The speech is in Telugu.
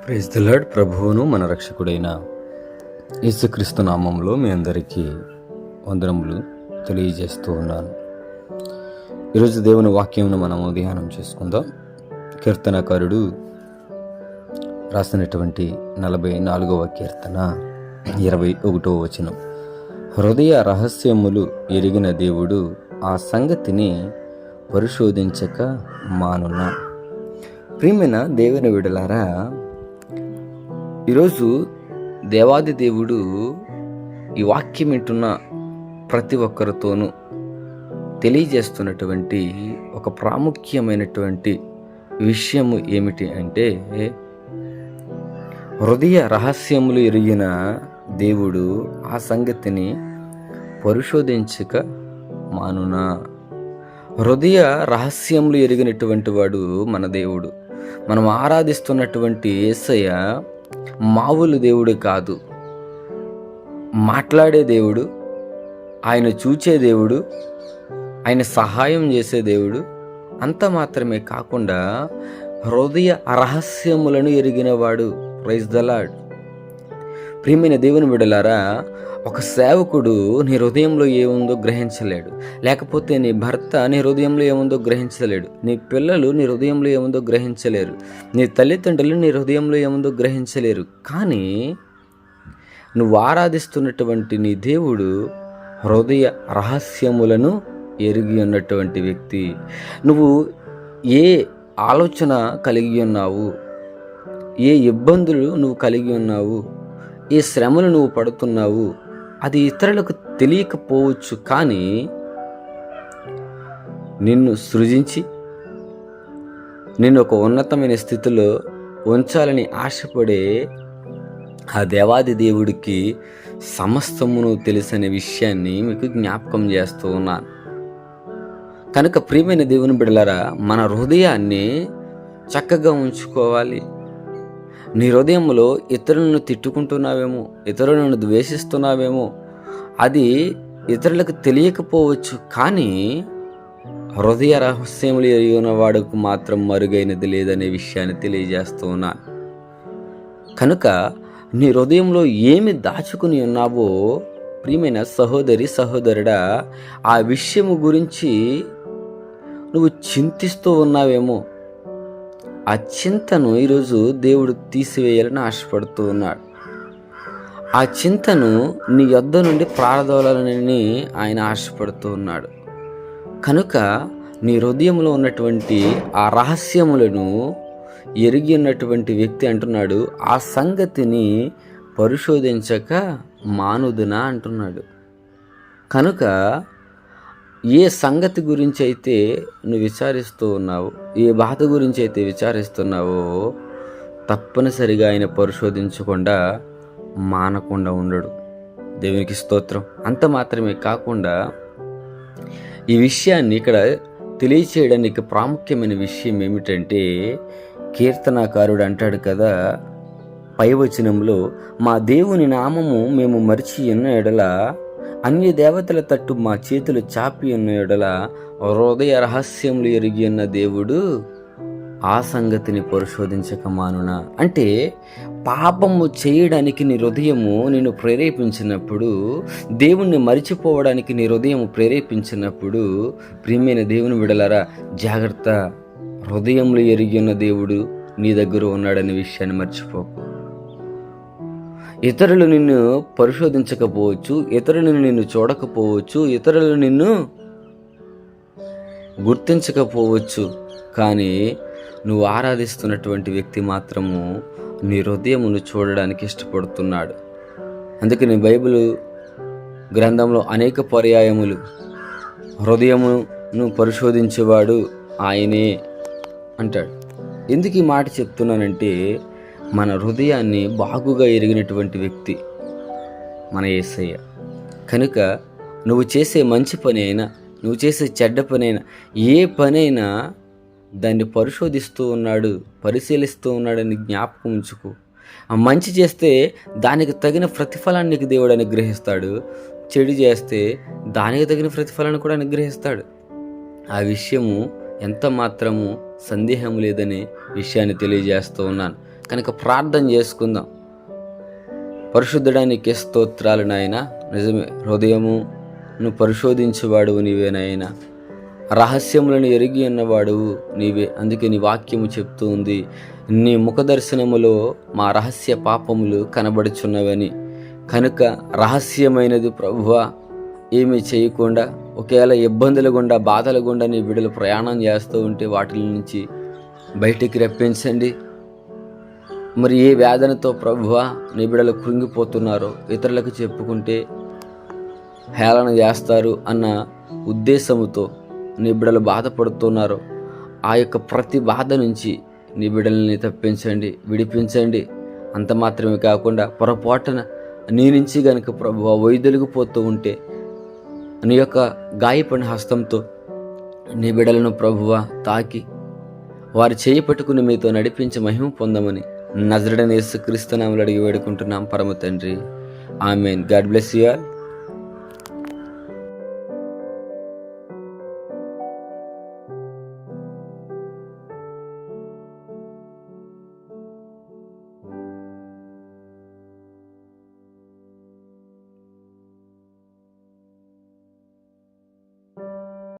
Praise the lord. ప్రభువును మన రక్షకుడైన యేసుక్రీస్తు నామంలో మీ అందరికీ వందనములు తెలియజేస్తూ ఉన్నాను. ఈరోజు దేవుని వాక్యమును మనము ధ్యానం చేసుకుందాం. కీర్తనకారుడు రాసినటువంటి 44వ కీర్తన 21వ వచనం. హృదయ రహస్యములు ఎరిగిన దేవుడు ఆ సంగతిని పరిశోధించక మానునా. ప్రియమైన దేవుని విడలారా, ఈరోజు దేవాది దేవుడు ఈ వాక్యం వింటున్న ప్రతి ఒక్కరితోనూ తెలియజేస్తున్నటువంటి ఒక ప్రాముఖ్యమైనటువంటి విషయము ఏమిటి అంటే, హృదయ రహస్యములు ఎరిగిన దేవుడు ఆ సంగతిని పరిశోధించక మానునా. హృదయ రహస్యములు ఎరిగినటువంటి వాడు మన దేవుడు. మనం ఆరాధిస్తున్నటువంటి యేసయ్య మామూలు దేవుడు కాదు. మాట్లాడే దేవుడు, ఆయన చూచే దేవుడు, ఆయన సహాయం చేసే దేవుడు. అంత మాత్రమే కాకుండా హృదయ రహస్యములను ఎరిగినవాడు. Praise the Lord. ప్రియమైన దేవుని బిడ్డలారా, ఒక సేవకుడు నీ హృదయంలో ఏముందో గ్రహించలేడు. లేకపోతే నీ భర్త నీ హృదయంలో ఏముందో గ్రహించలేడు. నీ పిల్లలు నీ హృదయంలో ఏముందో గ్రహించలేరు. నీ తల్లిదండ్రులు నీ హృదయంలో ఏముందో గ్రహించలేరు. కానీ నువ్వు ఆరాధిస్తున్నటువంటి నీ దేవుడు హృదయ రహస్యములను ఎరిగి ఉన్నటువంటి వ్యక్తి. నువ్వు ఏ ఆలోచన కలిగి ఉన్నావు, ఏ ఇబ్బందులు నువ్వు కలిగి ఉన్నావు, ఏ శ్రమలు నువ్వు పడుతున్నావు, అది ఇతరులకు తెలియకపోవచ్చు. కానీ నిన్ను సృజించి నిన్ను ఒక ఉన్నతమైన స్థితిలో ఉంచాలని ఆశపడే ఆ దేవాది దేవుడికి సమస్తమును తెలుసనే విషయాన్ని మీకు జ్ఞాపకం చేస్తూ ఉన్నాను. కనుక ప్రియమైన దేవుని బిడ్డలారా, మన హృదయాన్ని చక్కగా ఉంచుకోవాలి. నీ హృదయంలో ఇతరులను తిట్టుకుంటున్నావేమో, ఇతరులను ద్వేషిస్తున్నావేమో, అది ఇతరులకు తెలియకపోవచ్చు. కానీ హృదయ రహస్యములు ఎరిగిన వాడుకు మాత్రం మరుగైనది లేదనే విషయాన్ని తెలియజేస్తూ ఉన్నాను. కనుక నీ హృదయంలో ఏమి దాచుకుని ఉన్నావో ప్రియమైన సహోదరి సహోదరుడా, ఆ విషయము గురించి నువ్వు చింతిస్తూ ఉన్నావేమో. ఆ చింతను ఈరోజు దేవుడు తీసివేయాలని ఆశపడుతూ ఉన్నాడు. ఆ చింతను నీ యొద్ద నుండి ప్రారదోలాలని ఆయన ఆశపడుతూ ఉన్నాడు. కనుక నీ హృదయంలో ఉన్నటువంటి ఆ రహస్యములను ఎరిగి ఉన్నటువంటి వ్యక్తి అంటున్నాడు, ఆ సంగతిని పరిశోధించక మానుదునా అంటున్నాడు. కనుక ఏ సంగతి గురించి అయితే నువ్వు విచారిస్తూ ఉన్నావో, ఏ బాధ గురించి అయితే విచారిస్తున్నావో, తప్పనిసరిగా ఆయన పరిశోధించకుండా మానకుండా ఉండడు. దేవునికి స్తోత్రం. అంత మాత్రమే కాకుండా ఈ విషయాన్ని ఇక్కడ తెలియచేయడానికి ప్రాముఖ్యమైన విషయం ఏమిటంటే, కీర్తనాకారుడు అంటాడు కదా పై వచనంలో, మా దేవుని నామము మేము మరిచి ఉన్న ఎడల, అన్య దేవతల తట్టు మా చేతులు చాపి ఉన్న ఎడల, హృదయ రహస్యములు ఎరిగి ఉన్న దేవుడు ఆ సంగతిని పరిశోధించక మానునా. అంటే పాపము చేయడానికి నీ హృదయము నిన్ను ప్రేరేపించినప్పుడు, దేవుణ్ణి మరిచిపోవడానికి నీ హృదయం ప్రేరేపించినప్పుడు, ప్రియమైన దేవుని విడలారా జాగ్రత్త. హృదయంలో ఎరిగి ఉన్న దేవుడు నీ దగ్గర ఉన్నాడనే విషయాన్ని మర్చిపోకు. ఇతరులు నిన్ను పరిశోధించకపోవచ్చు, ఇతరులను నిన్ను చూడకపోవచ్చు, ఇతరులు నిన్ను గుర్తించకపోవచ్చు. కానీ నువ్వు ఆరాధిస్తున్నటువంటి వ్యక్తి మాత్రము నీ హృదయమును చూడడానికి ఇష్టపడుతున్నాడు. అందుకని బైబిల్ గ్రంథంలో అనేక పర్యాయములు హృదయమును పరిశోధించేవాడు ఆయనే అంటాడు. ఎందుకు ఈ మాట చెప్తున్నానంటే, మన హృదయాన్ని బాగుగా ఎరిగినటువంటి వ్యక్తి మన యేసయ్య. కనుక నువ్వు చేసే మంచి పని అయినా, నువ్వు చేసే చెడ్డ పని అయినా, ఏ పనైనా దాన్ని పరిశోధిస్తూ ఉన్నాడు, పరిశీలిస్తూ ఉన్నాడని జ్ఞాపకం ఉంచుకో. ఆ మంచి చేస్తే దానికి తగిన ప్రతిఫలాన్ని నీకు దేవుడు అనుగ్రహిస్తాడు. చెడు చేస్తే దానికి తగిన ప్రతిఫలాన్ని కూడా అనుగ్రహిస్తాడు. ఆ విషయము ఎంత మాత్రము సందేహం లేదనే విషయాన్ని తెలియజేస్తూ ఉన్నాను. కనుక ప్రార్థన చేసుకుందాం. పరిశుద్ధుడానికి స్తోత్రాలు నాయన. నిజమే, హృదయమును పరిశోధించేవాడువు నీవే నాయన, రహస్యములను ఎరిగి ఉన్నవాడువు నీవే. అందుకే నీ వాక్యము చెప్తూ ఉంది, నీ ముఖ దర్శనములో మా రహస్య పాపములు కనబడుచున్నవని. కనుక రహస్యమైనది ప్రభువా ఏమీ చేయకుండా, ఒకవేళ ఇబ్బందుల గుండా బాధల గుండా నీ బిడ్డలు ప్రయాణం చేస్తూ ఉంటే వాటి నుంచి బయటికి రప్పించండి. మరి ఏ వేదనతో ప్రభువా నీ బిడ్డలు కృంగిపోతున్నారో, ఇతరులకు చెప్పుకుంటే హేళన చేస్తారు అన్న ఉద్దేశముతో నీ బిడ్డలు బాధపడుతున్నారో, ఆ యొక్క ప్రతి బాధ నుంచి నీ బిడ్డల్ని తప్పించండి, విడిపించండి. అంత మాత్రమే కాకుండా పొరపాటున నీ నుంచి గనుక ప్రభువా వైదొలిగిపోతూ ఉంటే నీ యొక్క గాయపడిన హస్తంతో నీ బిడ్డలను ప్రభువా తాకి వారి చేయి పట్టుకుని మీతో నడిపించి మహిమ పొందమని నజరేయుడైన యేసుక్రీస్తు నామములో అడిగి వేడుకుంటున్నాం పరమ తండ్రి. ఆమేన్. God bless you all.